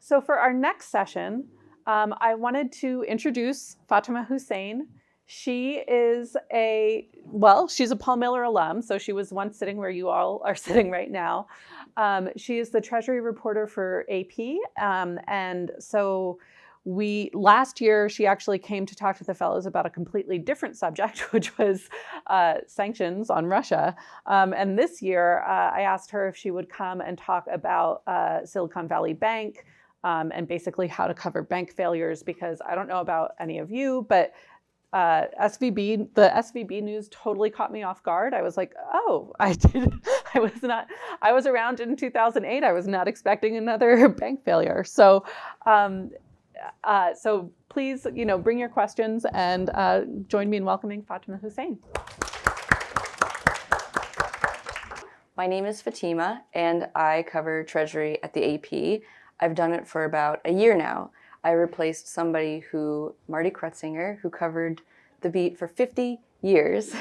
So for our next session, I wanted to introduce Fatima Hussein. She is she's a Paul Miller alum, so she was once sitting where you all are sitting right now. She is the Treasury reporter for AP, and so last year she actually came to talk to the fellows about a completely different subject, which was sanctions on Russia. And this year I asked her if she would come and talk about Silicon Valley Bank and basically how to cover bank failures, because I don't know about any of you, but the SVB news totally caught me off guard. I was like, oh, I was around in 2008. I was not expecting another bank failure. So please, bring your questions and join me in welcoming Fatima Hussein. My name is Fatima, and I cover Treasury at the AP. I've done it for about a year now. I replaced somebody Marty Krutzinger, who covered the beat for 50 years.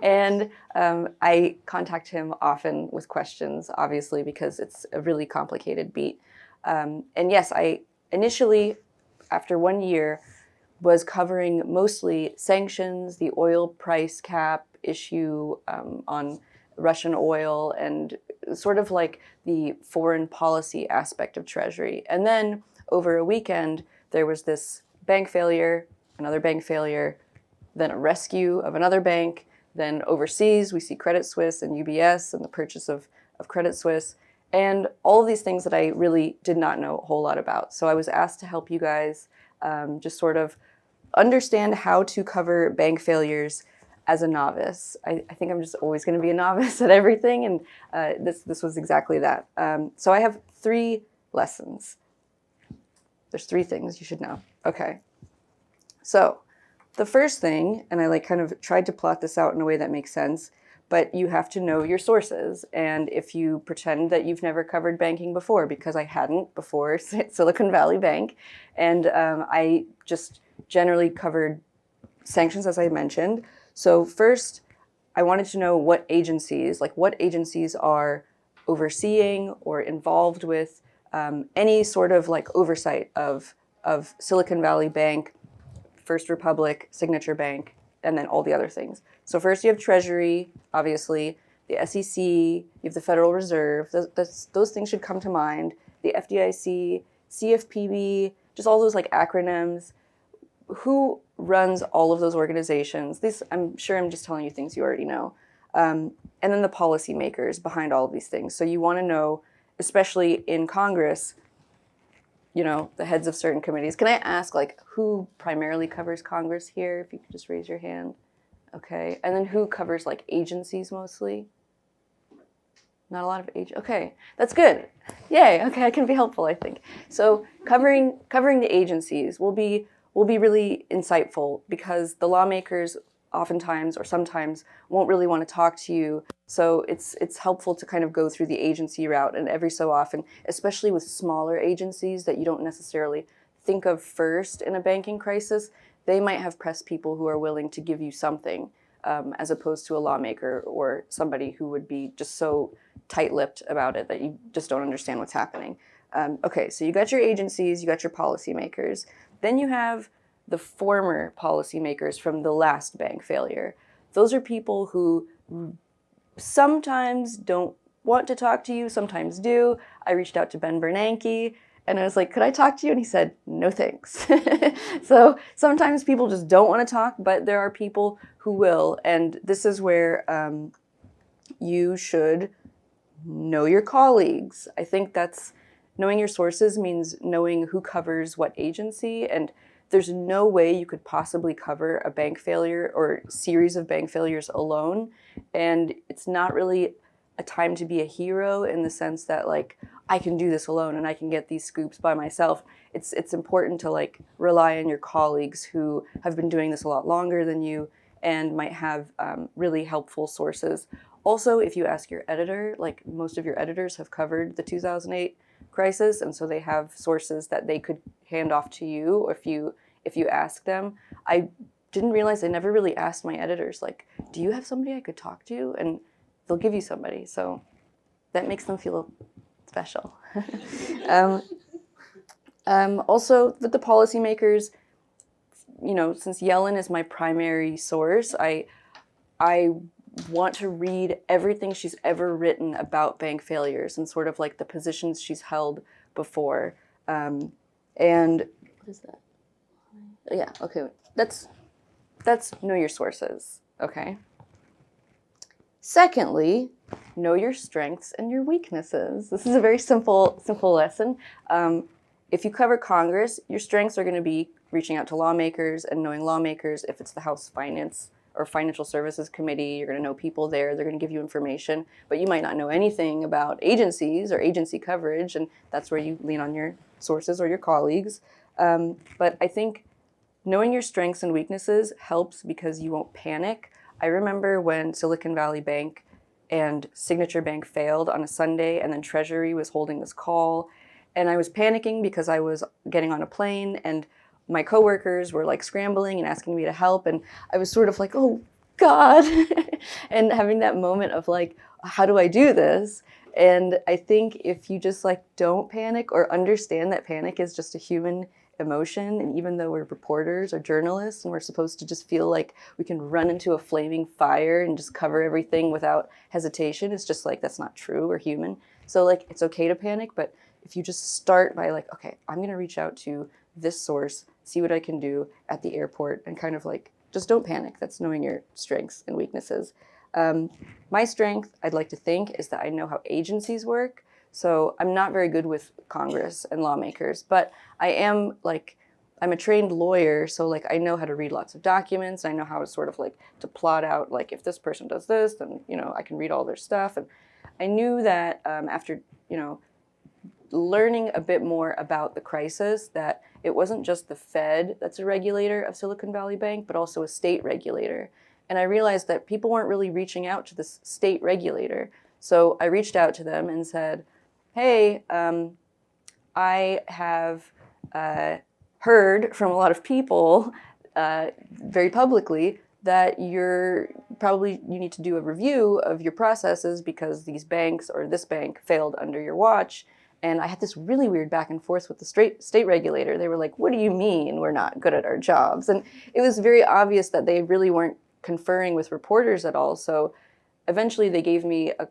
And I contact him often with questions, obviously, because it's a really complicated beat. And yes, I initially, after 1 year, was covering mostly sanctions, the oil price cap issue on Russian oil, and sort of like the foreign policy aspect of Treasury. And then over a weekend, there was this bank failure, another bank failure, then a rescue of another bank. Then overseas, we see Credit Suisse and UBS and the purchase of Credit Suisse, and all of these things that I really did not know a whole lot about. So I was asked to help you guys just sort of understand how to cover bank failures as a novice. I think I'm just always going to be a novice at everything, and this was exactly that. So I have 3 lessons. There's 3 things you should know. Okay. So the first thing, and I kind of tried to plot this out in a way that makes sense, but you have to know your sources. And if you pretend that you've never covered banking before, because I hadn't before Silicon Valley Bank, and I just generally covered sanctions, as I mentioned. So first, I wanted to know what agencies are overseeing or involved with any sort of oversight of Silicon Valley Bank, First Republic, Signature Bank, and then all the other things. So first you have Treasury, obviously, the SEC, you have the Federal Reserve. Those things should come to mind. The FDIC, CFPB, just all those acronyms. Who runs all of those organizations? I'm sure I'm just telling you things you already know. And then the policymakers behind all of these things. So you want to know, especially in Congress, the heads of certain committees. Can I ask, who primarily covers Congress here? If you could just raise your hand. Okay. And then who covers, agencies mostly? Not a lot of okay, that's good. Yay. Okay, I can be helpful, I think. So covering the agencies will be really insightful, because the lawmakers oftentimes or sometimes won't really want to talk to you. So it's helpful to kind of go through the agency route, and every so often, especially with smaller agencies that you don't necessarily think of first in a banking crisis, they might have press people who are willing to give you something, as opposed to a lawmaker or somebody who would be just so tight-lipped about it that you just don't understand what's happening. Okay, so you got your agencies, you got your policymakers. Then you have the former policymakers from the last bank failure. Those are people who sometimes don't want to talk to you, sometimes do. I reached out to Ben Bernanke, and I was like, could I talk to you? And he said, no thanks. So sometimes people just don't want to talk, but there are people who will. And this is where you should know your colleagues. I think knowing your sources means knowing who covers what agency, and there's no way you could possibly cover a bank failure or series of bank failures alone. And it's not really a time to be a hero in the sense that I can do this alone and I can get these scoops by myself. It's important to rely on your colleagues who have been doing this a lot longer than you and might have really helpful sources. Also, if you ask your editor, most of your editors have covered the 2008 crisis, and so they have sources that they could hand off to you if you ask them. I didn't realize I never really asked my editors, do you have somebody I could talk to? And they'll give you somebody, so that makes them feel special. Also, with the policymakers, since Yellen is my primary source, I want to read everything she's ever written about bank failures and sort of like the positions she's held before. And what is that? Yeah, okay. That's know your sources, okay? Secondly, know your strengths and your weaknesses. This is a very simple lesson. If you cover Congress, your strengths are going to be reaching out to lawmakers and knowing lawmakers. If it's the House Finance or Financial Services Committee, you're going to know people there. They're going to give you information, but you might not know anything about agencies or agency coverage, and that's where you lean on your sources or your colleagues. But I think knowing your strengths and weaknesses helps because you won't panic. I remember when Silicon Valley Bank and Signature Bank failed on a Sunday, and then Treasury was holding this call, and I was panicking because I was getting on a plane, and my coworkers were like scrambling and asking me to help, and I was sort of like, oh God, and having that moment of like, how do I do this? And I think if you just like don't panic or understand that panic is just a human emotion, and even though we're reporters or journalists and we're supposed to just feel like we can run into a flaming fire and just cover everything without hesitation, it's just like that's not true. We're human. So like it's okay to panic, but if you just start by like, okay, I'm going to reach out to this source, see what I can do at the airport, and kind of like just don't panic. That's knowing your strengths and weaknesses. My strength, I'd like to think, is that I know how agencies work. So I'm not very good with Congress and lawmakers, but I'm a trained lawyer, so like I know how to read lots of documents. I know how to sort of like to plot out like if this person does this, then I can read all their stuff. And I knew that after learning a bit more about the crisis, that it wasn't just the Fed that's a regulator of Silicon Valley Bank, but also a state regulator. And I realized that people weren't really reaching out to this state regulator. So I reached out to them and said, hey, I have heard from a lot of people very publicly that you need to do a review of your processes because these banks or this bank failed under your watch. And I had this really weird back and forth with the state regulator. They were like, what do you mean we're not good at our jobs? And it was very obvious that they really weren't conferring with reporters at all. So eventually they gave me a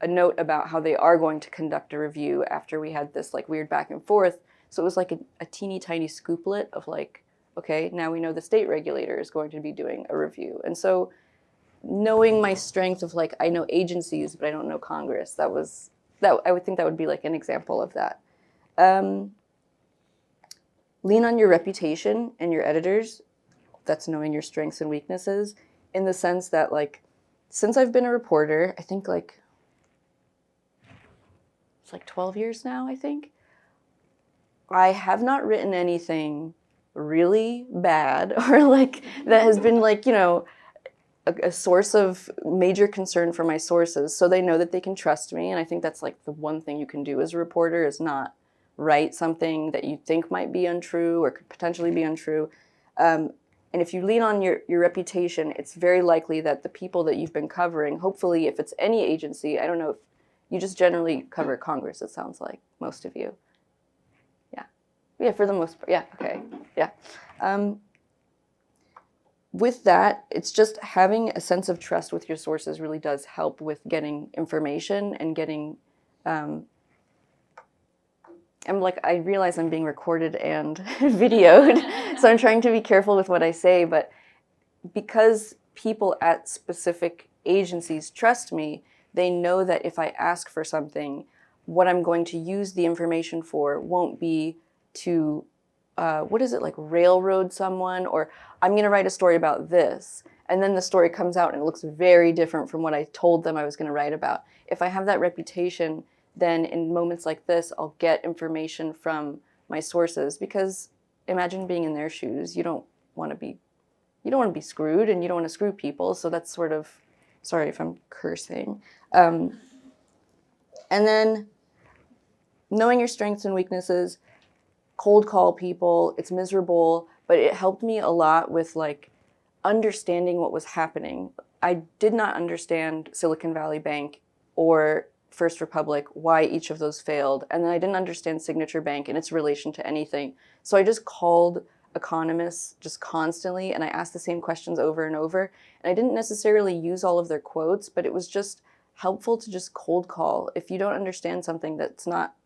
note about how they are going to conduct a review after we had this like weird back and forth. So it was like a teeny tiny scooplet of like, okay, now we know the state regulator is going to be doing a review. And so knowing my strength of like, I know agencies, but I don't know Congress, I would think that would be like an example of that. Lean on your reputation and your editors. That's knowing your strengths and weaknesses, in the sense that like, since I've been a reporter, I think like, it's like 12 years now, I think. I have not written anything really bad or like that has been like, a source of major concern for my sources. So they know that they can trust me. And I think that's like the one thing you can do as a reporter is not write something that you think might be untrue or could potentially be untrue. And if you lean on your reputation, it's very likely that the people that you've been covering, hopefully if it's any agency, I don't know if you just generally cover Congress, it sounds like, most of you. Yeah, for the most part. Yeah, okay. Yeah. With that, it's just having a sense of trust with your sources really does help with getting information and getting, I realize I'm being recorded and videoed, so I'm trying to be careful with what I say, but because people at specific agencies trust me, they know that if I ask for something, what I'm going to use the information for won't be to, railroad someone, or I'm going to write a story about this, and then the story comes out and it looks very different from what I told them I was going to write about. If I have that reputation, then in moments like this, I'll get information from my sources, because imagine being in their shoes. You don't want to be screwed, and you don't want to screw people. So that's sort of, sorry if I'm cursing. And then knowing your strengths and weaknesses, cold call people. It's miserable, but it helped me a lot with like understanding what was happening. I did not understand Silicon Valley Bank or First Republic, why each of those failed. And then I didn't understand Signature Bank and its relation to anything. So I just called economists just constantly, and I asked the same questions over and over. And I didn't necessarily use all of their quotes, but it was just helpful to just cold call. If you don't understand something,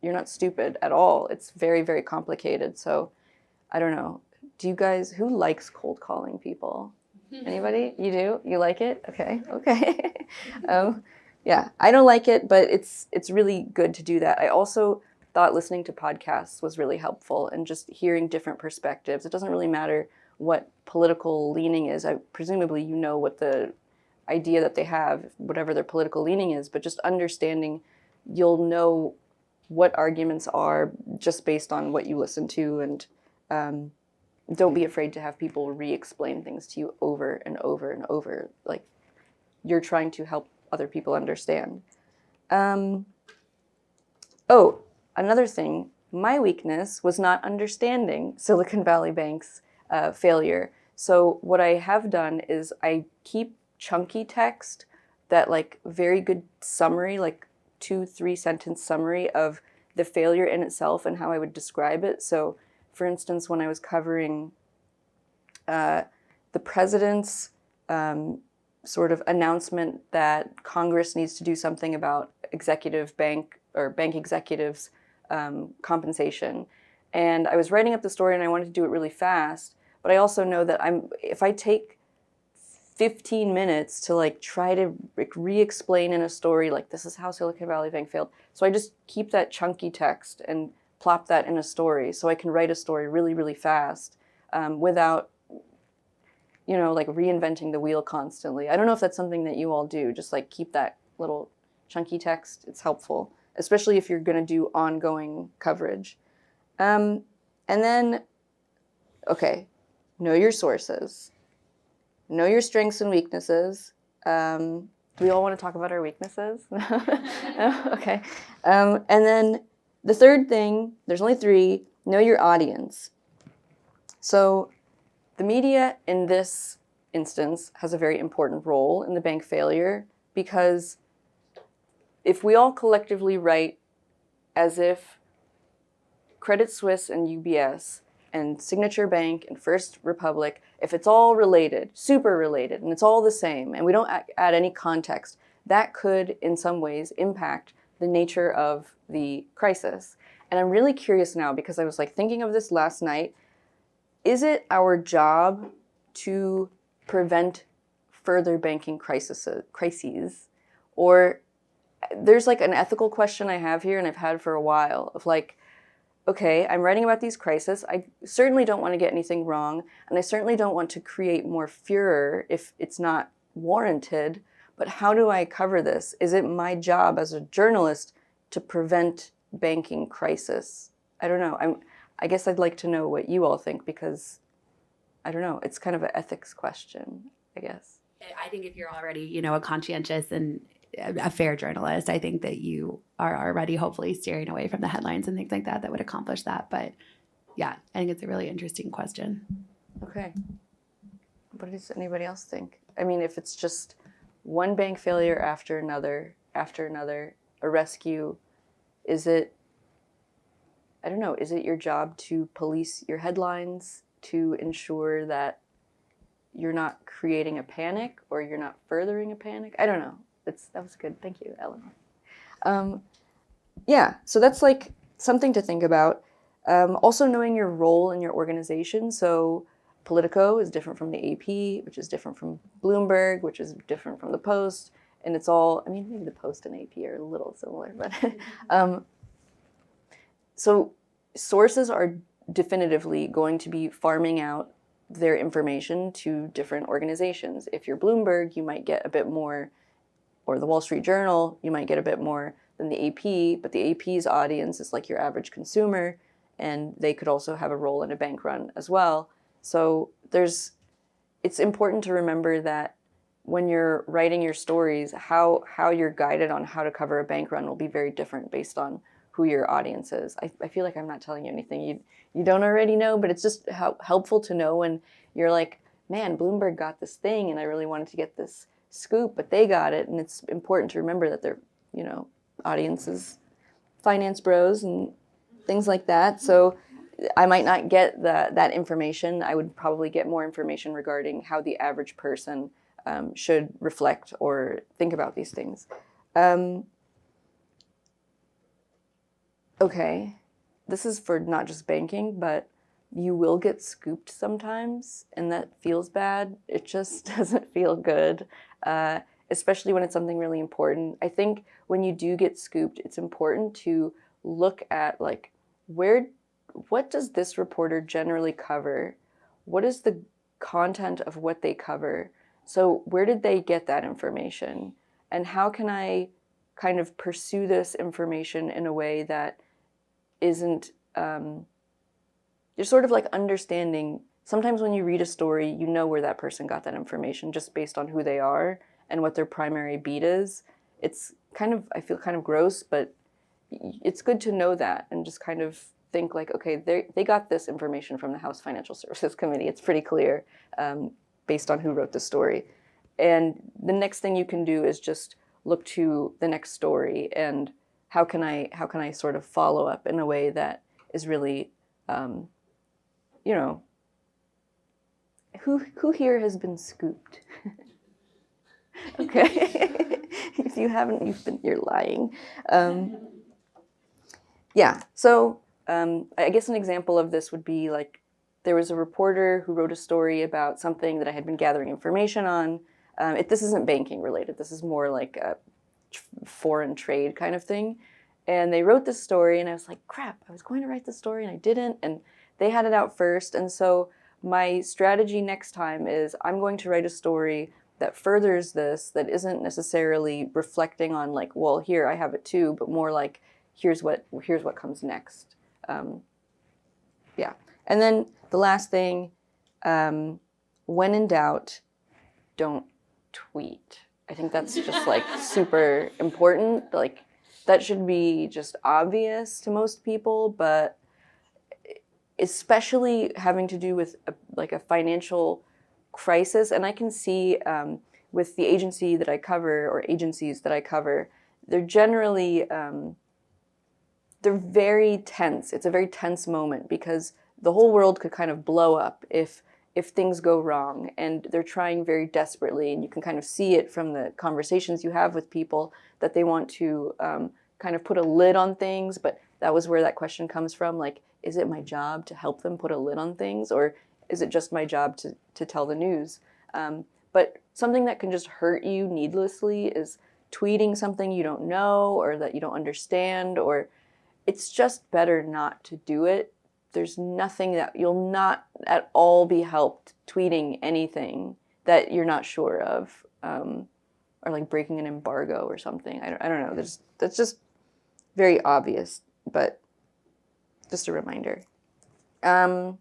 you're not stupid at all. It's very, very complicated. So I don't know. Who likes cold calling people? Anybody? You do? You like it? Okay. Yeah, I don't like it, but it's really good to do that. I also thought listening to podcasts was really helpful, and just hearing different perspectives. It doesn't really matter what political leaning is. Presumably you know what the idea that they have, whatever their political leaning is, but just understanding, you'll know what arguments are just based on what you listen to, and don't be afraid to have people re-explain things to you over and over and over. Like, you're trying to help other people understand. Another thing, my weakness was not understanding Silicon Valley Bank's failure. So what I have done is I keep chunky text, that like very good summary, like 2-3 sentence summary of the failure in itself and how I would describe it. So for instance, when I was covering the president's sort of announcement that Congress needs to do something about bank executives' compensation. And I was writing up the story and I wanted to do it really fast, but I also know that if I take 15 minutes to like try to re-explain in a story, like this is how Silicon Valley Bank failed. So I just keep that chunky text and plop that in a story so I can write a story really, really fast without, like reinventing the wheel constantly. I don't know if that's something that you all do, just like keep that little chunky text. It's helpful, especially if you're going to do ongoing coverage. And then, okay, know your sources. Know your strengths and weaknesses. Do we all want to talk about our weaknesses? No? Okay. And then the third thing, there's only 3, know your audience. So the media in this instance has a very important role in the bank failure, because if we all collectively write as if Credit Suisse and UBS and Signature Bank and First Republic, if it's all related, super related, and it's all the same, and we don't add any context, that could in some ways impact the nature of the crisis. And I'm really curious now, because I was like thinking of this last night, is it our job to prevent further banking crises? Or there's like an ethical question I have here, and I've had for a while, of like, okay, I'm writing about these crises. I certainly don't want to get anything wrong, and I certainly don't want to create more furor if it's not warranted, but how do I cover this? Is it my job as a journalist to prevent banking crisis? I don't know. I guess I'd like to know what you all think, because I don't know. It's kind of an ethics question, I guess. I think if you're already, a conscientious and a fair journalist, I think that you are already hopefully steering away from the headlines and things like that would accomplish that. But yeah, I think it's a really interesting question. Okay. What does anybody else think? I mean, if it's just one bank failure after another, a rescue, is it your job to police your headlines to ensure that you're not creating a panic or you're not furthering a panic? I don't know. That was good. Thank you, Eleanor. Yeah, so that's like something to think about. Also knowing your role in your organization. So Politico is different from the AP, which is different from Bloomberg, which is different from the Post. And it's all, maybe the Post and AP are a little similar, but so sources are definitively going to be farming out their information to different organizations. If you're Bloomberg, you might get a bit more, or the Wall Street Journal, you might get a bit more than the AP, but the AP's audience is like your average consumer, and they could also have a role in a bank run as well. So it's important to remember that when you're writing your stories, how you're guided on how to cover a bank run will be very different based on who your audience is. I feel like I'm not telling you anything you don't already know, but it's just helpful to know when you're like, man, Bloomberg got this thing and I really wanted to get this scoop, but they got it. And it's important to remember that they're, audience is finance bros and things like that. So I might not get that information. I would probably get more information regarding how the average person should reflect or think about these things. Okay, this is for not just banking, but you will get scooped sometimes, and that feels bad. It just doesn't feel good, especially when it's something really important. I think when you do get scooped, it's important to look at like, what does this reporter generally cover? What is the content of what they cover? So where did they get that information? And how can I kind of pursue this information in a way that isn't, you're sort of like understanding. Sometimes when you read a story, you know where that person got that information just based on who they are and what their primary beat is. It's kind of, I feel kind of gross, but it's good to know that and just kind of think like, okay, they got this information from the House Financial Services Committee. It's pretty clear based on who wrote the story. And the next thing you can do is just look to the next story and how can I sort of follow up in a way that is really, you know, who here has been scooped? Okay, if you haven't, you're lying. Yeah, so I guess an example of this would be like, there was a reporter who wrote a story about something that I had been gathering information on. This isn't banking related. This is more like a foreign trade kind of thing. And they wrote this story and I was like, crap, I was going to write this story and I didn't. And they had it out first. And so my strategy next time is I'm going to write a story that furthers this, that isn't necessarily reflecting on like, well, here I have it too, but more like, here's what comes next. Yeah. And then the last thing, when in doubt, don't tweet. I think that's just like super important. Like that should be just obvious to most people, but especially having to do with a financial crisis. And I can see with the agency that I cover or agencies that I cover, they're generally, they're very tense. It's a very tense moment because the whole world could kind of blow up if things go wrong, and they're trying very desperately, and you can kind of see it from the conversations you have with people that they want to kind of put a lid on things. But that was where that question comes from, like, is it my job to help them put a lid on things, or is it just my job to tell the news? But something that can just hurt you needlessly is tweeting something you don't know or that you don't understand, or it's just better not to do it. There's nothing that you'll not at all be helped tweeting anything that you're not sure of, or like breaking an embargo or something. I don't know. That's just very obvious, but just a reminder. Yeah,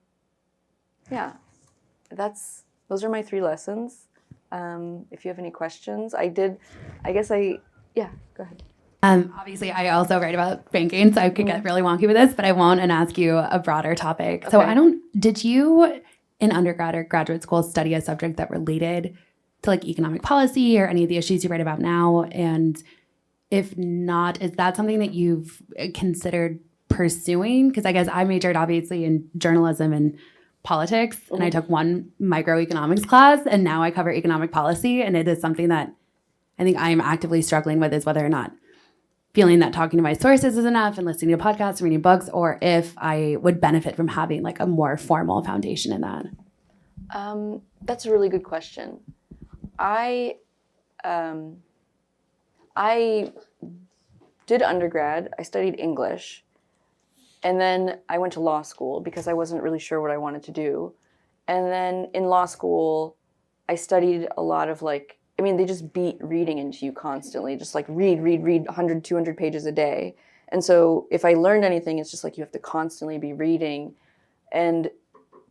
those are my 3 lessons. If you have any questions, yeah, go ahead. Obviously, I also write about banking, so I could get really wonky with this, but I won't and ask you a broader topic. So did you in undergrad or graduate school study a subject that related to like economic policy or any of the issues you write about now? And if not, is that something that you've considered pursuing? Because I guess I majored obviously in journalism and politics, and I took one microeconomics class, and now I cover economic policy, and it is something that I think I am actively struggling with, is whether or not feeling that talking to my sources is enough and listening to podcasts and reading books, or if I would benefit from having like a more formal foundation in that. That's a really good question. I did undergrad. I studied English. And then I went to law school because I wasn't really sure what I wanted to do. And then in law school, I studied a lot of they just beat reading into you constantly, just like read 100, 200 pages a day. And so if I learned anything, it's just like you have to constantly be reading. And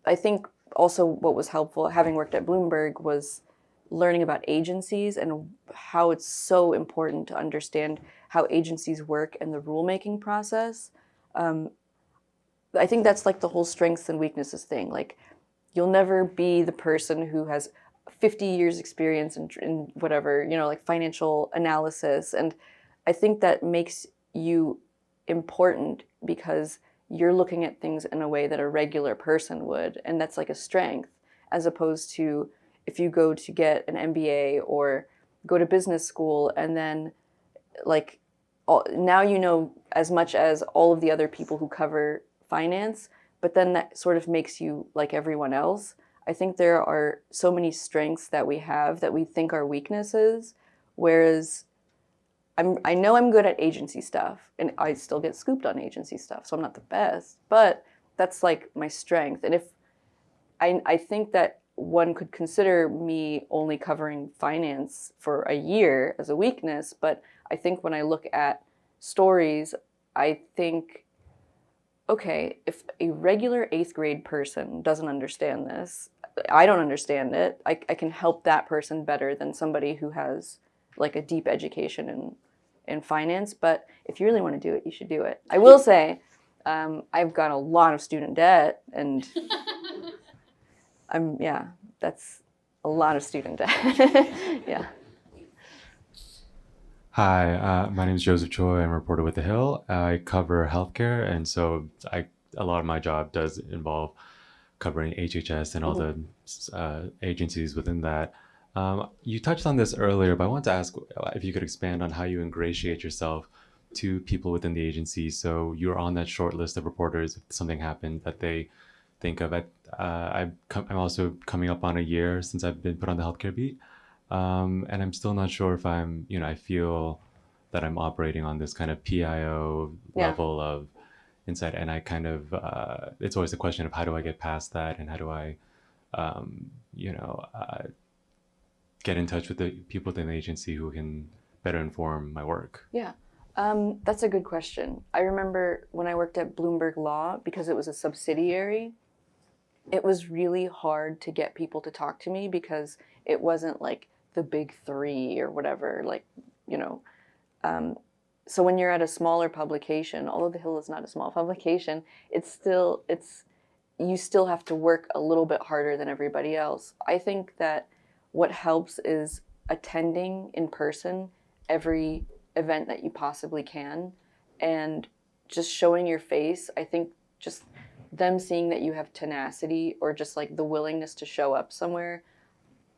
I think also what was helpful, having worked at Bloomberg, was learning about agencies and how it's so important to understand how agencies work and the rulemaking process. I think that's like the whole strengths and weaknesses thing. Like, you'll never be the person who has 50 years experience in whatever, like financial analysis. And I think that makes you important because you're looking at things in a way that a regular person would, and that's like a strength, as opposed to if you go to get an MBA or go to business school and then like now you know as much as all of the other people who cover finance, but then that sort of makes you like everyone else. I think there are so many strengths that we have that we think are weaknesses, whereas I know I'm good at agency stuff, and I still get scooped on agency stuff, so I'm not the best, but that's like my strength. And if I think that one could consider me only covering finance for a year as a weakness, but I think when I look at stories, I think, okay, if a regular 8th grade person doesn't understand this, I don't understand it, I can help that person better than somebody who has like a deep education in finance. But if you really want to do it, you should do it. I will say, I've got a lot of student debt, and that's a lot of student debt. Yeah. Hi, my name is Joseph Choi. I'm a reporter with The Hill. I cover healthcare, and so a lot of my job does involve covering HHS and all the agencies within that. You touched on this earlier, but I want to ask if you could expand on how you ingratiate yourself to people within the agency. So you're on that short list of reporters if something happened that they think of. I'm also coming up on a year since I've been put on the healthcare beat. And I'm still not sure if I feel that I'm operating on this kind of PIO level of insight. And I kind of, it's always a question of how do I get past that, and how do I, get in touch with the people within the agency who can better inform my work? Yeah, that's a good question. I remember when I worked at Bloomberg Law, because it was a subsidiary, it was really hard to get people to talk to me because it wasn't like the big 3 or whatever, so when you're at a smaller publication, although The Hill is not a small publication, you still have to work a little bit harder than everybody else. I think that what helps is attending in person every event that you possibly can and just showing your face. I think just them seeing that you have tenacity or just like the willingness to show up somewhere,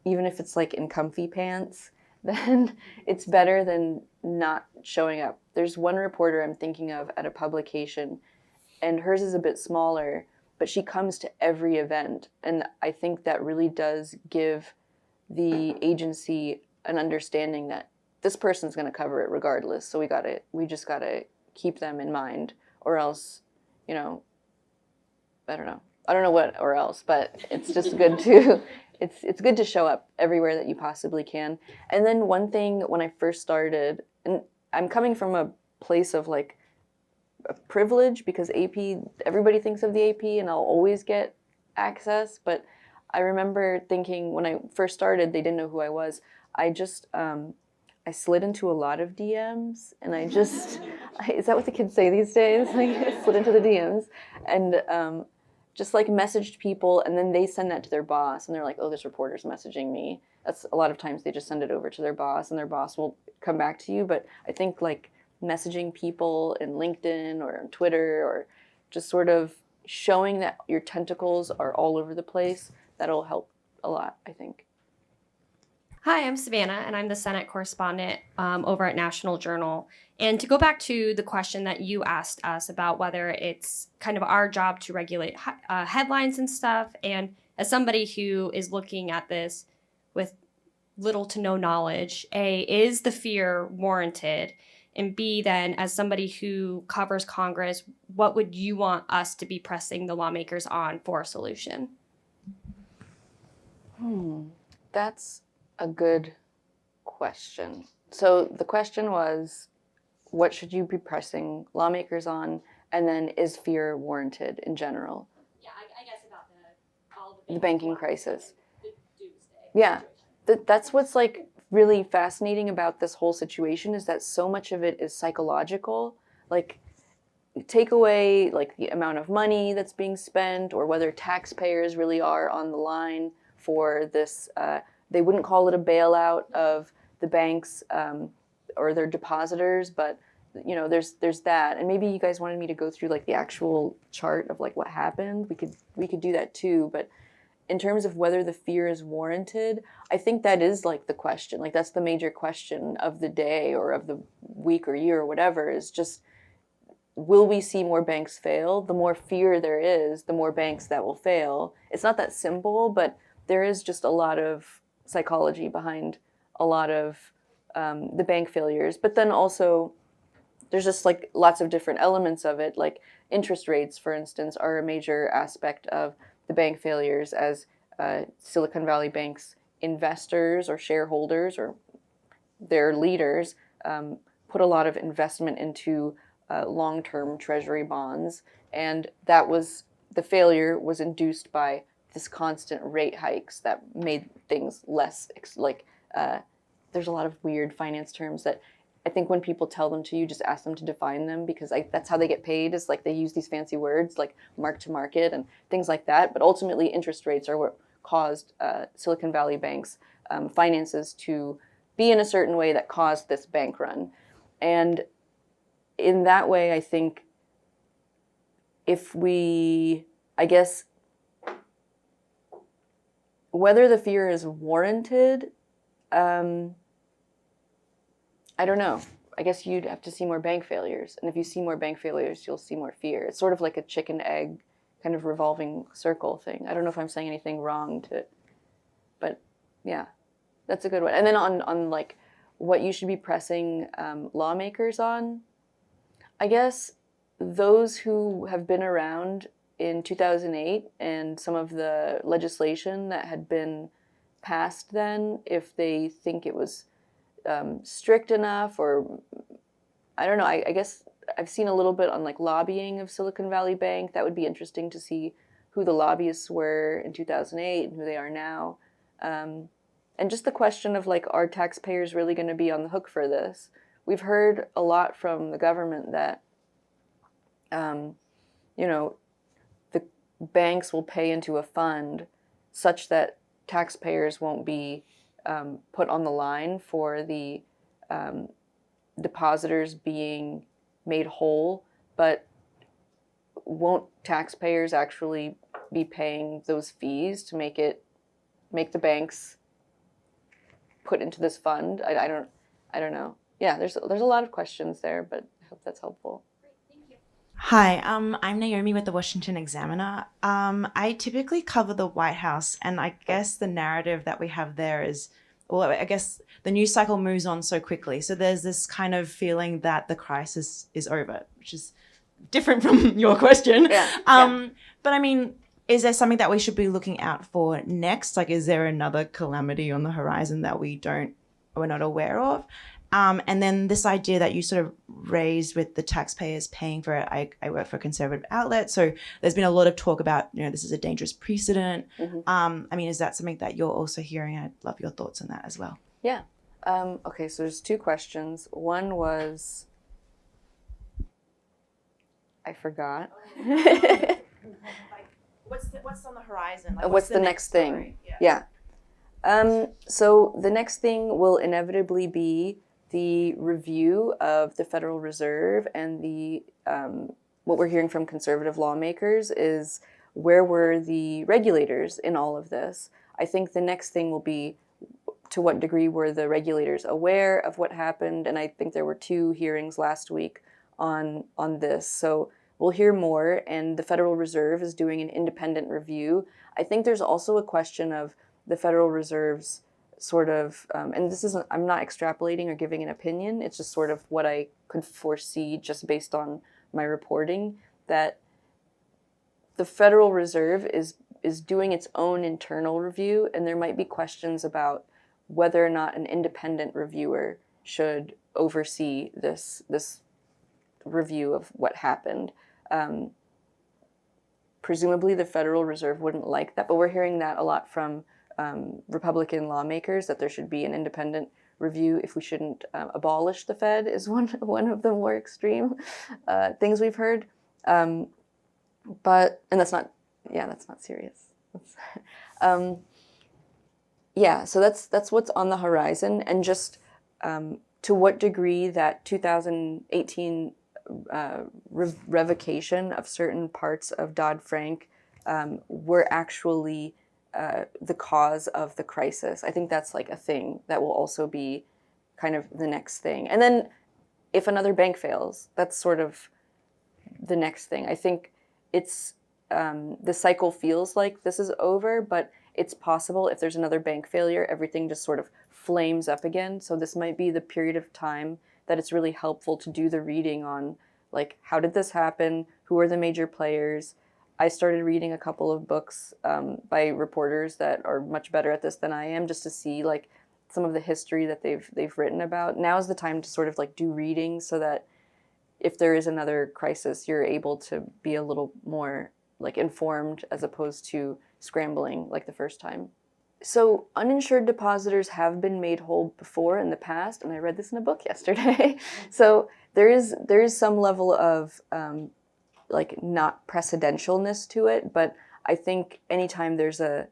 even if it's like in comfy pants, then it's better than not showing up. There's one reporter I'm thinking of at a publication, and hers is a bit smaller, but she comes to every event. And I think that really does give the agency an understanding that this person's going to cover it regardless. So we just got to keep them in mind, or else, I don't know what or else, but it's just good to it's good to show up everywhere that you possibly can. And then one thing when I first started, and I'm coming from a place of like a privilege because AP, everybody thinks of the AP and I'll always get access, but I remember thinking when I first started, they didn't know who I was. I just I slid into a lot of DMs, and is that what the kids say these days? Like, I slid into the DMs and just like messaged people, and then they send that to their boss, and they're like, oh, this reporter's messaging me. That's a lot of times they just send it over to their boss, and their boss will come back to you. But I think like messaging people in LinkedIn or on Twitter, or just sort of showing that your tentacles are all over the place, that'll help a lot, I think. Hi, I'm Savannah, and I'm the Senate correspondent over at National Journal. And to go back to the question that you asked us about whether it's kind of our job to regulate headlines and stuff, and as somebody who is looking at this with little to no knowledge, A, is the fear warranted? And B, then, as somebody who covers Congress, what would you want us to be pressing the lawmakers on for a solution? That's a good question. So the question was, what should you be pressing lawmakers on? And then, is fear warranted in general? Yeah, I guess about all the banking crisis. The doomsday. Yeah, that's what's like really fascinating about this whole situation, is that so much of it is psychological. Like, take away like the amount of money that's being spent, or whether taxpayers really are on the line for this. They wouldn't call it a bailout of the banks. or their depositors, but there's that. And maybe you guys wanted me to go through like the actual chart of like what happened. We could do that too, but in terms of whether the fear is warranted, I think that is like the question. Like that's the major question of the day or of the week or year or whatever, is just, will we see more banks fail? The more fear there is, the more banks that will fail. It's not that simple, but there is just a lot of psychology behind a lot of the bank failures. But then also there's just like lots of different elements of it. Like interest rates, for instance, are a major aspect of the bank failures, as Silicon Valley Bank's investors or shareholders or their leaders put a lot of investment into long-term treasury bonds, and the failure was induced by this constant rate hikes that made things less there's a lot of weird finance terms that I think when people tell them to you, just ask them to define them, because that's how they get paid, is like they use these fancy words like mark to market and things like that. But ultimately interest rates are what caused Silicon Valley Bank's finances to be in a certain way that caused this bank run. And in that way, I think I guess, whether the fear is warranted, I don't know. I guess you'd have to see more bank failures. And if you see more bank failures, you'll see more fear. It's sort of like a chicken egg kind of revolving circle thing. I don't know if I'm saying anything wrong but yeah, that's a good one. And then on like what you should be pressing lawmakers on, I guess those who have been around in 2008 and some of the legislation that had been passed then, if they think it was strict enough, or I don't know, I guess I've seen a little bit on like lobbying of Silicon Valley Bank. That would be interesting to see who the lobbyists were in 2008 and who they are now. And just the question of like, are taxpayers really going to be on the hook for this? We've heard a lot from the government that, the banks will pay into a fund such that taxpayers won't be put on the line for the depositors being made whole, but won't taxpayers actually be paying those fees to make the banks put into this fund? I don't know. Yeah, there's a lot of questions there, but I hope that's helpful. Hi, I'm Naomi with the Washington Examiner. I typically cover the White House, and I guess the narrative that we have there is, well, I guess the news cycle moves on so quickly. So there's this kind of feeling that the crisis is over, which is different from your question. Yeah. But I mean, is there something that we should be looking out for next? Like, is there another calamity on the horizon that we're not aware of? And then this idea that you sort of raised with the taxpayers paying for it. I work for a conservative outlet, so there's been a lot of talk about, this is a dangerous precedent. Mm-hmm. I mean, is that something that you're also hearing? I'd love your thoughts on that as well. Yeah. Okay, so there's two questions. One was, I forgot. What's on the horizon? What's the next thing? Yeah. So the next thing will inevitably be the review of the Federal Reserve, and the what we're hearing from conservative lawmakers is, where were the regulators in all of this? I think the next thing will be, to what degree were the regulators aware of what happened? And I think there were 2 hearings last week on this. So we'll hear more, and the Federal Reserve is doing an independent review. I think there's also a question of the Federal Reserve's sort of, and this isn't, I'm not extrapolating or giving an opinion, it's just sort of what I could foresee just based on my reporting, that the Federal Reserve is doing its own internal review, and there might be questions about whether or not an independent reviewer should oversee this review of what happened. Presumably the Federal Reserve wouldn't like that, but we're hearing that a lot from Republican lawmakers, that there should be an independent review. If we shouldn't abolish the Fed is one of the more extreme things we've heard. But, and that's not serious. So that's what's on the horizon. And just to what degree that 2018 revocation of certain parts of Dodd-Frank were actually the cause of the crisis. I think that's like a thing that will also be kind of the next thing. And then if another bank fails, that's sort of the next thing. I think it's the cycle feels like this is over, but it's possible if there's another bank failure, everything just sort of flames up again. So this might be the period of time that it's really helpful to do the reading on, like, how did this happen? Who are the major players? I started reading a couple of books by reporters that are much better at this than I am, just to see like some of the history that they've written about. Now is the time to sort of like do reading so that if there is another crisis, you're able to be a little more like informed as opposed to scrambling like the first time. So uninsured depositors have been made whole before in the past, and I read this in a book yesterday. So there is some level of like not precedentialness to it, but I think anytime there's a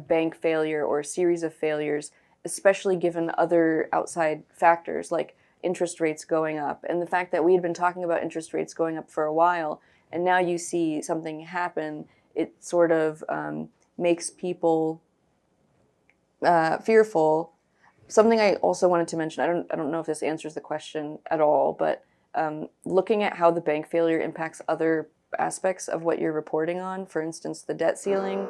bank failure or a series of failures, especially given other outside factors like interest rates going up, and the fact that we had been talking about interest rates going up for a while, and now you see something happen, it sort of makes people fearful. Something I also wanted to mention, I don't know if this answers the question at all, but looking at how the bank failure impacts other aspects of what you're reporting on, for instance, the debt ceiling.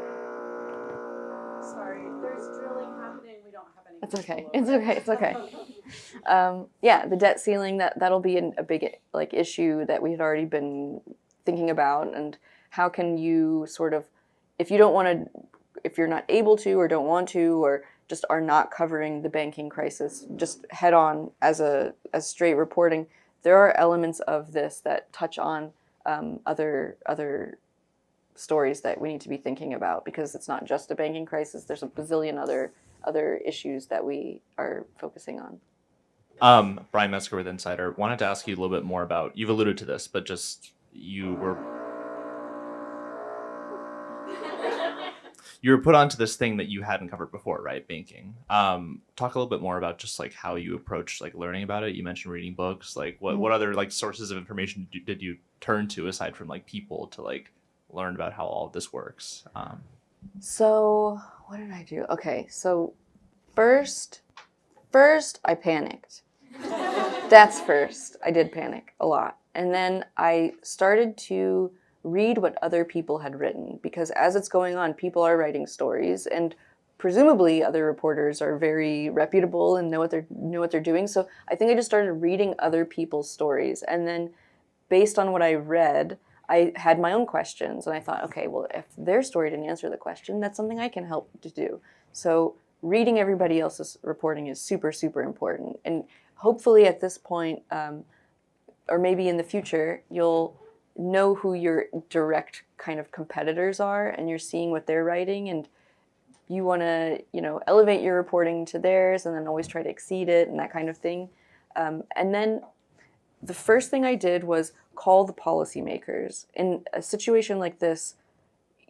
Sorry, there's drilling happening. We don't have any. It's okay. It's okay. It's okay. Yeah, the debt ceiling, that'll be a big like issue that we had already been thinking about, and how can you sort of, if you don't want to, if you're not able to or don't want to or just are not covering the banking crisis just head on as straight reporting, there are elements of this that touch on other stories that we need to be thinking about, because it's not just a banking crisis. There's a bazillion other issues that we are focusing on. Brian Metzger with Insider. Wanted to ask you a little bit more about, you've alluded to this, but just you were put onto this thing that you hadn't covered before, right? Banking. Talk a little bit more about just like how you approach like learning about it. You mentioned reading books. Like what other like sources of information did you turn to aside from like people to like learn about how all of this works? So what did I do? Okay, so first I panicked. That's first. I did panic a lot. And then I started to read what other people had written, because as it's going on, people are writing stories, and presumably other reporters are very reputable and know what they're doing. So I think I just started reading other people's stories, and then based on what I read, I had my own questions, and I thought, okay, well, if their story didn't answer the question, that's something I can help to do. So reading everybody else's reporting is super, super important, and hopefully at this point, or maybe in the future, you'll know who your direct kind of competitors are, and you're seeing what they're writing, and you want to, elevate your reporting to theirs, and then always try to exceed it, and that kind of thing. And then the first thing I did was call the policymakers. In a situation like this,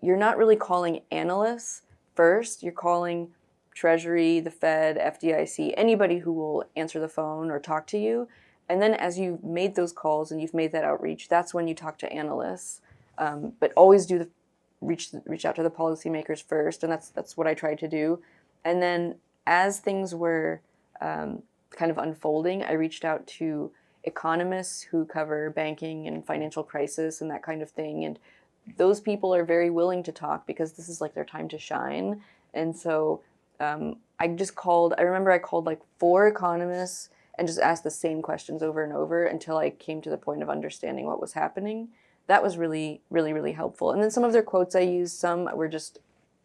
you're not really calling analysts first. You're calling Treasury, the Fed, FDIC, anybody who will answer the phone or talk to you. And then as you've made those calls and you've made that outreach, that's when you talk to analysts. But always do reach out to the policymakers first, and that's what I tried to do. And then as things were kind of unfolding, I reached out to economists who cover banking and financial crisis and that kind of thing. And those people are very willing to talk because this is like their time to shine. And so I remember I called like 4 economists and just asked the same questions over and over until I came to the point of understanding what was happening. That was really, really, really helpful. And then some of their quotes I used, some were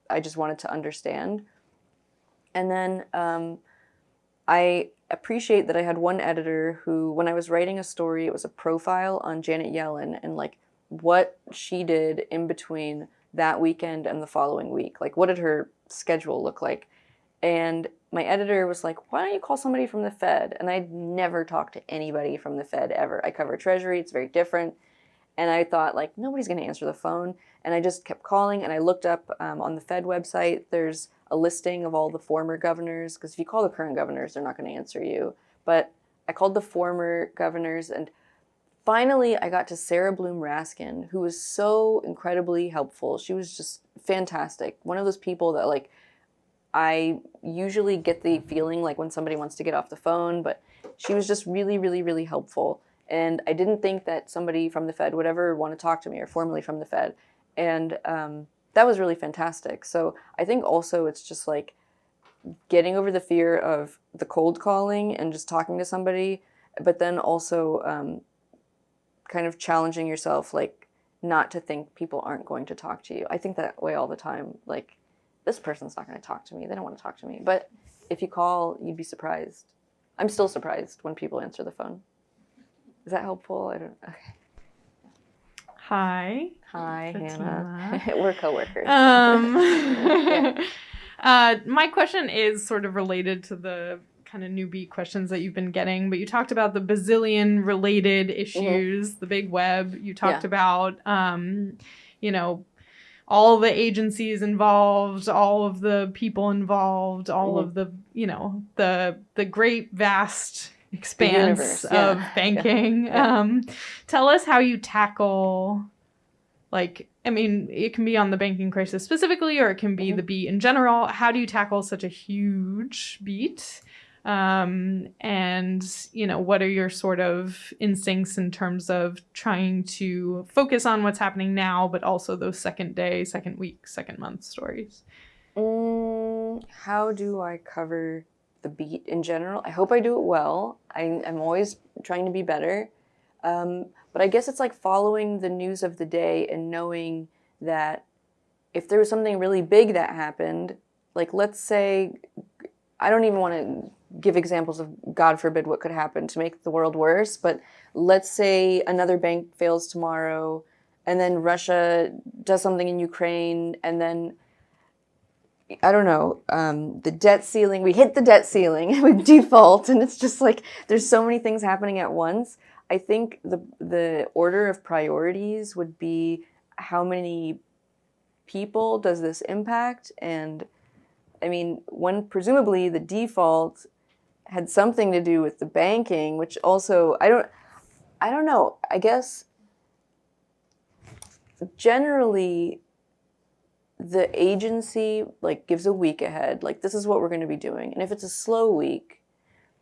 I just wanted to understand. And then I appreciate that I had one editor who, when I was writing a story, it was a profile on Janet Yellen and like what she did in between that weekend and the following week. Like, what did her schedule look like? And my editor was like, why don't you call somebody from the Fed? And I'd never talked to anybody from the Fed ever. I cover Treasury, it's very different. And I thought, like, nobody's going to answer the phone. And I just kept calling, and I looked up on the Fed website, there's a listing of all the former governors, because if you call the current governors, they're not going to answer you. But I called the former governors, and finally I got to Sarah Bloom Raskin, who was so incredibly helpful. She was just fantastic. One of those people that like I usually get the feeling like when somebody wants to get off the phone, but she was just really, really, really helpful. And I didn't think that somebody from the Fed would ever want to talk to me, or formally from the Fed. And that was really fantastic. So I think also it's just like getting over the fear of the cold calling and just talking to somebody, but then also kind of challenging yourself, like not to think people aren't going to talk to you. I think that way all the time. Like, this person's not going to talk to me. They don't want to talk to me. But if you call, you'd be surprised. I'm still surprised when people answer the phone. Is that helpful? I don't. Okay. Hi. Hi, Fatima. Hannah. We're coworkers. My question is sort of related to the kind of newbie questions that you've been getting, but you talked about the bazillion related issues, the big web. You talked about, all the agencies involved, all of the people involved, all of the, the great vast expanse of banking. Tell us how you tackle, it can be on the banking crisis specifically, or it can be the beat in general. How do you tackle such a huge beat? And, what are your sort of instincts in terms of trying to focus on what's happening now, but also those second day, second week, second month stories? How do I cover the beat in general? I hope I do it well. I'm always trying to be better. But I guess it's like following the news of the day and knowing that if there was something really big that happened, like let's say, I don't even want to give examples of God forbid what could happen to make the world worse, but let's say another bank fails tomorrow, and then Russia does something in Ukraine, and then I don't know, the debt ceiling, we hit the debt ceiling, we default, and it's just like there's so many things happening at once. I think the order of priorities would be how many people does this impact? And I mean, when presumably the default had something to do with the banking, which also, I don't know, I guess generally the agency like gives a week ahead, like this is what we're going to be doing. And if it's a slow week,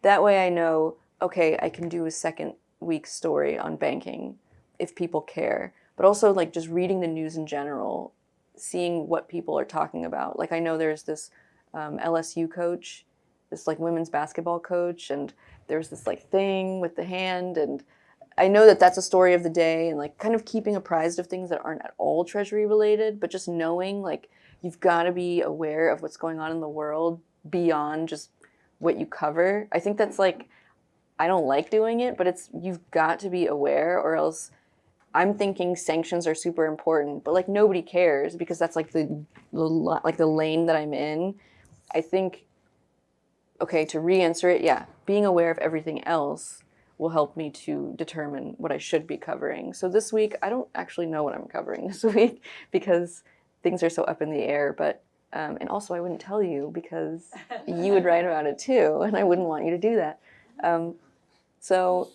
that way I know, okay, I can do a second week story on banking if people care. But also like just reading the news in general, seeing what people are talking about. Like I know there's this LSU coach, this like women's basketball coach, and there's this like thing with the hand, and I know that that's a story of the day, and like kind of keeping apprised of things that aren't at all Treasury related, but just knowing like you've got to be aware of what's going on in the world beyond just what you cover. I think that's like, I don't like doing it, but you've got to be aware, or else I'm thinking sanctions are super important, but like nobody cares because that's like the lane that I'm in. I think, okay, to re-answer it, being aware of everything else will help me to determine what I should be covering. So this week, I don't actually know what I'm covering this week because things are so up in the air, but, and also I wouldn't tell you because you would write about it too, and I wouldn't want you to do that. So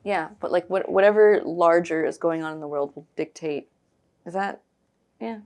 yeah, but like whatever larger is going on in the world will dictate. Is that, yeah.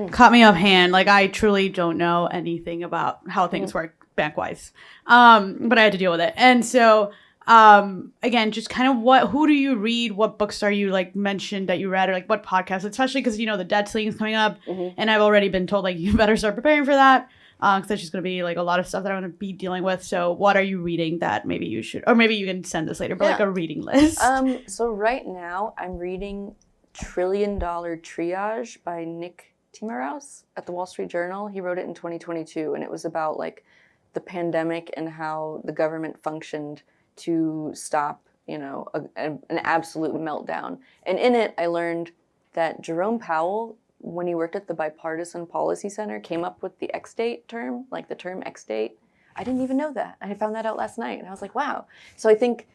Caught me off hand. Like I truly don't know anything about how things work bank-wise. But I had to deal with it. And so again, just kind of who do you read? What books are you like mentioned that you read, or like what podcasts, especially because the debt ceiling is coming up, and I've already been told like you better start preparing for that. Because there's just going to be like a lot of stuff that I'm going to be dealing with. So what are you reading that maybe you should, or maybe you can send this later, but like a reading list? So right now I'm reading $1 Trillion Triage by Nick Timiraos at the Wall Street Journal. He wrote it in 2022, and it was about like the pandemic and how the government functioned to stop, an absolute meltdown. And in it, I learned that Jerome Powell, when he worked at the Bipartisan Policy Center, came up with the X-date term, like the term X-date. I didn't even know that. I found that out last night, and I was like, wow. So I think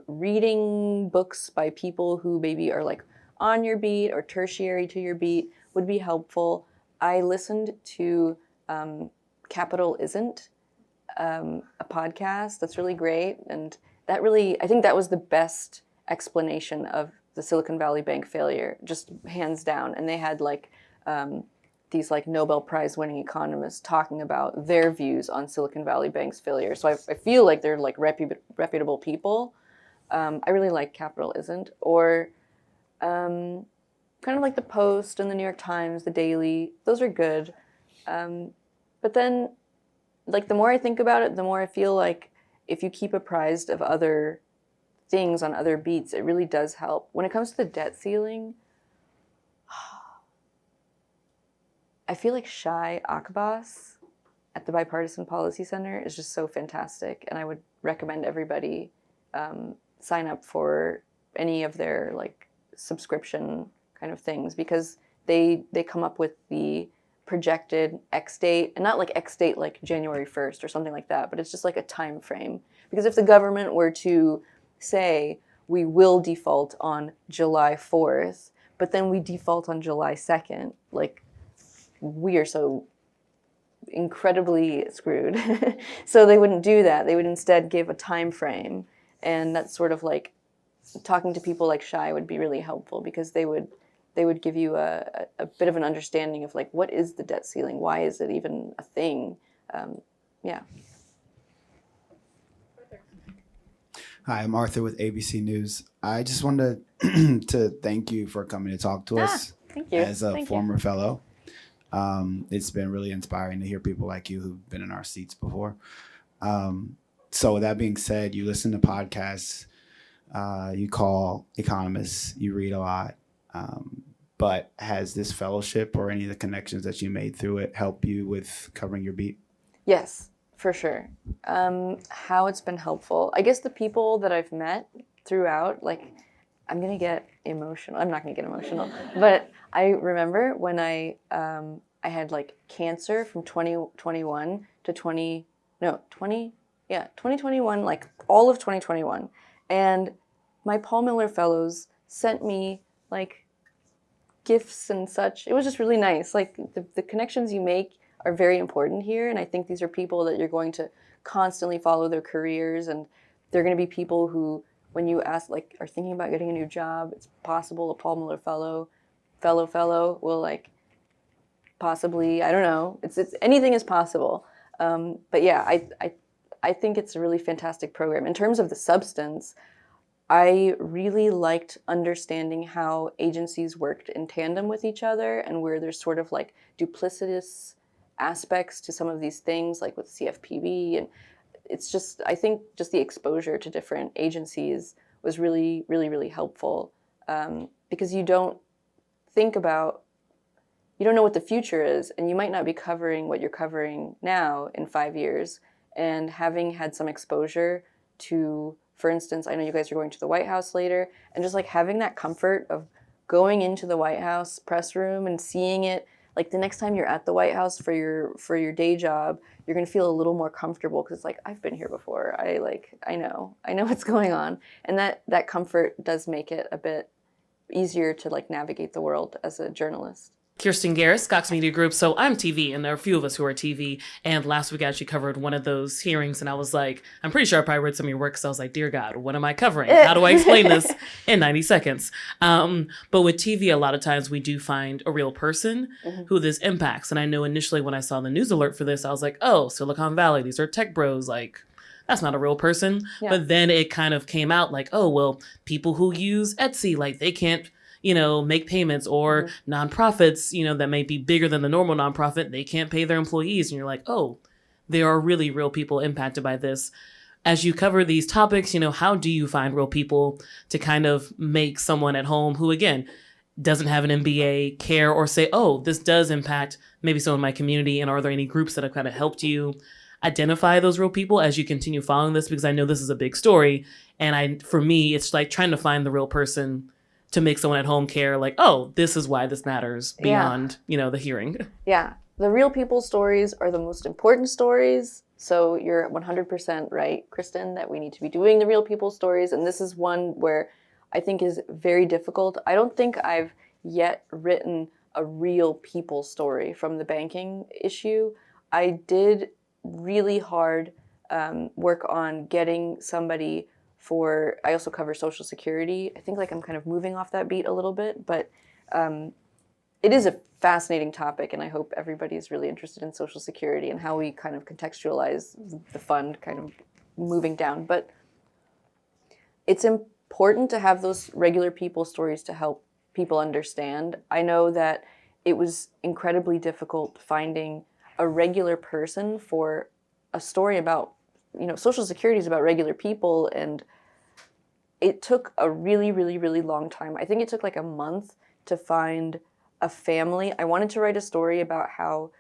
reading books by people who maybe are like on your beat or tertiary to your beat would be helpful. I listened to Capital Isn't a podcast that's really great, and that really, I think that was the best explanation of the Silicon Valley Bank failure, just hands down. And they had like these like Nobel Prize winning economists talking about their views on Silicon Valley Bank's failure. So I feel like they're like reputable people. I really like Capital Isn't, or kind of like the Post and the New York Times, the Daily. Those are good. But then, like, the more I think about it, the more I feel like if you keep apprised of other things on other beats, it really does help. When it comes to the debt ceiling, I feel like Shai Akbas at the Bipartisan Policy Center is just so fantastic, and I would recommend everybody sign up for any of their like subscription kind of things, because they come up with the projected X date, and not like X date like January 1st or something like that, but it's just like a time frame. Because if the government were to say we will default on July 4th, but then we default on July 2nd, like, we are so incredibly screwed. So they wouldn't do that. They would instead give a time frame, and that's sort of like talking to people like Shai would be really helpful, because they would give you a bit of an understanding of like, what is the debt ceiling? Why is it even a thing? Yeah. Hi, I'm Arthur with ABC News. I just wanted to thank you for coming to talk to us Thank you. as a Thank you. former fellow. It's been really inspiring to hear people like you who've been in our seats before. So with that being said, you listen to podcasts, you call economists, you read a lot. But has this fellowship or any of the connections that you made through it help you with covering your beat? Yes, for sure. How it's been helpful. I guess the people that I've met throughout, like, I'm going to get emotional. I'm not going to get emotional. But I remember when I had like cancer from 2021 to 2021, like all of 2021. And my Paul Miller Fellows sent me like gifts and such. It was just really nice. Like the connections you make are very important here. And I think these are people that you're going to constantly follow their careers. And they're going to be people who, when you ask, like, are thinking about getting a new job, it's possible a Paul Miller fellow will like possibly, I don't know, it's anything is possible. But yeah, I think it's a really fantastic program. In terms of the substance, I really liked understanding how agencies worked in tandem with each other, and where there's sort of like duplicitous aspects to some of these things, like with CFPB. And it's just, I think just the exposure to different agencies was really, really, really helpful, because you don't know what the future is, and you might not be covering what you're covering now in 5 years. And having had some exposure to, for instance, I know you guys are going to the White House later, and just like having that comfort of going into the White House press room and seeing it, like the next time you're at the White House for your day job, you're gonna feel a little more comfortable, because like, I've been here before. I know what's going on, and that comfort does make it a bit easier to like navigate the world as a journalist. Kirsten Garris, Cox Media Group. So I'm TV, and there are a few of us who are TV. And last week I actually covered one of those hearings, and I was like, I'm pretty sure I probably read some of your work, because I was like, dear God, what am I covering? How do I explain this in 90 seconds? But with TV, a lot of times we do find a real person who this impacts. And I know initially when I saw the news alert for this, I was like, oh, Silicon Valley, these are tech bros, like, that's not a real person. Yeah. But then it kind of came out like, oh, well, people who use Etsy, like they can't, make payments, or nonprofits, that may be bigger than the normal nonprofit, they can't pay their employees. And you're like, oh, there are really real people impacted by this. As you cover these topics, how do you find real people to kind of make someone at home who, again, doesn't have an MBA care, or say, oh, this does impact maybe someone in my community? And are there any groups that have kind of helped you identify those real people as you continue following this? Because I know this is a big story. And for me, it's like trying to find the real person to make someone at home care, like, oh, this is why this matters beyond, the hearing. Yeah. The real people stories are the most important stories. So you're 100% right, Kristen, that we need to be doing the real people stories. And this is one where I think is very difficult. I don't think I've yet written a real people story from the banking issue. I did really hard work on getting somebody for, I also cover Social Security. I think like I'm kind of moving off that beat a little bit, but it is a fascinating topic, and I hope everybody is really interested in Social Security and how we kind of contextualize the fund kind of moving down. But it's important to have those regular people stories to help people understand. I know that it was incredibly difficult finding a regular person for a story about, Social Security is about regular people, and it took a really, really, really long time. I think it took like a month to find a family. I wanted to write a story about how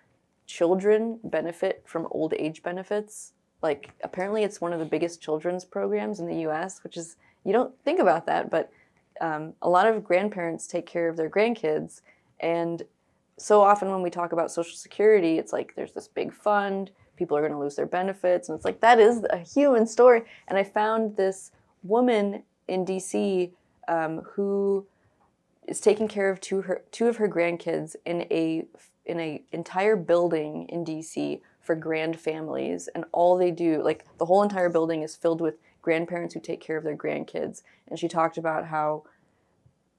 children benefit from old age benefits. Like, apparently it's one of the biggest children's programs in the US, which is, you don't think about that, but a lot of grandparents take care of their grandkids. And so often when we talk about Social Security, it's like there's this big fund, people are going to lose their benefits. And it's like, that is a human story. And I found this woman in DC who is taking care of two of her grandkids in a entire building in DC for grand families. And all they do, like the whole entire building is filled with grandparents who take care of their grandkids. And she talked about how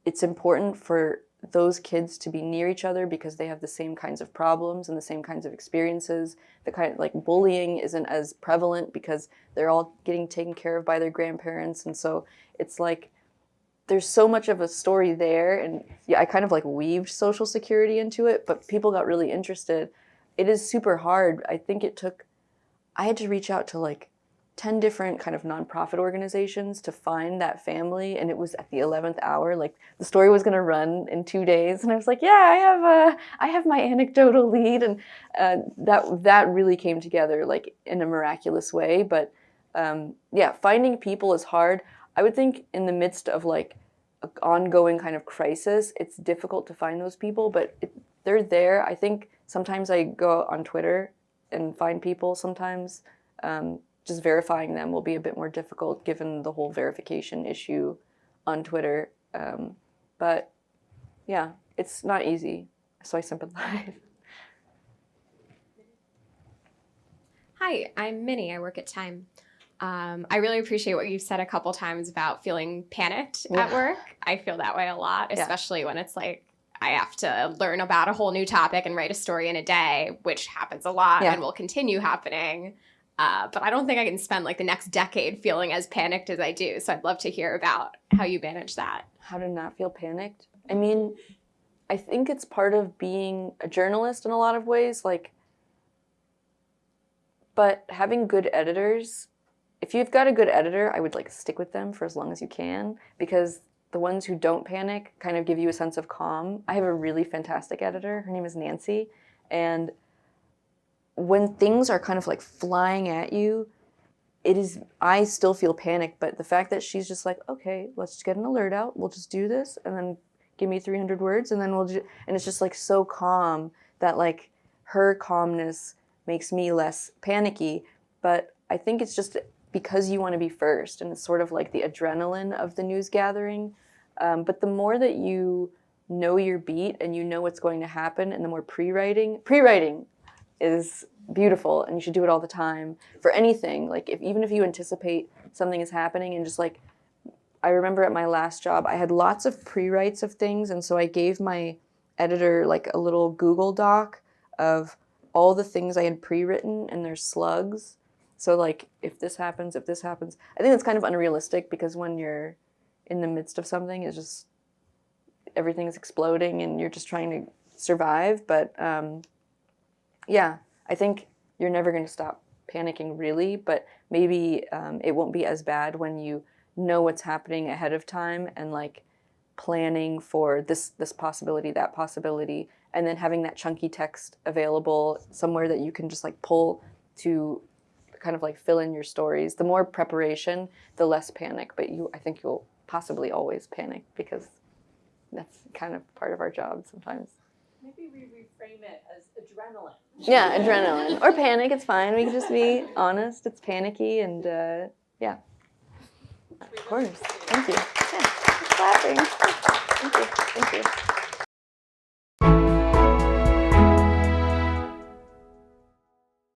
it's important for those kids to be near each other because they have the same kinds of problems and the same kinds of experiences. The kind of like bullying isn't as prevalent because they're all getting taken care of by their grandparents. And so it's like there's so much of a story there. And yeah, I kind of like weaved Social Security into it, but people got really interested. It is super hard. I think I had to reach out to like 10 different kind of nonprofit organizations to find that family, and it was at the 11th hour. Like the story was going to run in 2 days, and I was like, yeah, I have my anecdotal lead, and that really came together like in a miraculous way. But yeah, finding people is hard. I would think in the midst of like an ongoing kind of crisis, it's difficult to find those people, but they're there. I think sometimes I go on Twitter and find people. Sometimes just verifying them will be a bit more difficult given the whole verification issue on Twitter. But yeah, it's not easy, so I sympathize. Hi, I'm Minnie. I work at Time. I really appreciate what you've said a couple times about feeling panicked at work. I feel that way a lot, especially when it's like I have to learn about a whole new topic and write a story in a day, which happens a lot and will continue happening. But I don't think I can spend like the next decade feeling as panicked as I do. So I'd love to hear about how you manage that. How to not feel panicked? I mean, I think it's part of being a journalist in a lot of ways. Like, but having good editors, if you've got a good editor, I would like stick with them for as long as you can, because the ones who don't panic kind of give you a sense of calm. I have a really fantastic editor. Her name is Nancy. And when things are kind of like flying at you, I still feel panic, but the fact that she's just like, okay, let's just get an alert out. We'll just do this, and then give me 300 words, and then and it's just like so calm that like her calmness makes me less panicky. But I think it's just because you want to be first, and it's sort of like the adrenaline of the news gathering. But the more that you know your beat and you know what's going to happen, and the more pre-writing is beautiful, and you should do it all the time for anything. Like even if you anticipate something is happening, and just like, I remember at my last job, I had lots of pre-writes of things, and so I gave my editor like a little Google Doc of all the things I had pre-written, and there's slugs. So like, if this happens, I think that's kind of unrealistic, because when you're in the midst of something, it's just, everything is exploding and you're just trying to survive. But yeah, I think you're never going to stop panicking really, but maybe it won't be as bad when you know what's happening ahead of time, and like planning for this possibility, that possibility, and then having that chunky text available somewhere that you can just like pull to kind of like fill in your stories. The more preparation, the less panic, but I think you'll possibly always panic, because that's kind of part of our job sometimes. Maybe we reframe it as adrenaline. Yeah, adrenaline. Or panic, it's fine. We can just be honest. It's panicky, and yeah. Of course. Thank you. Yeah, clapping. Thank you.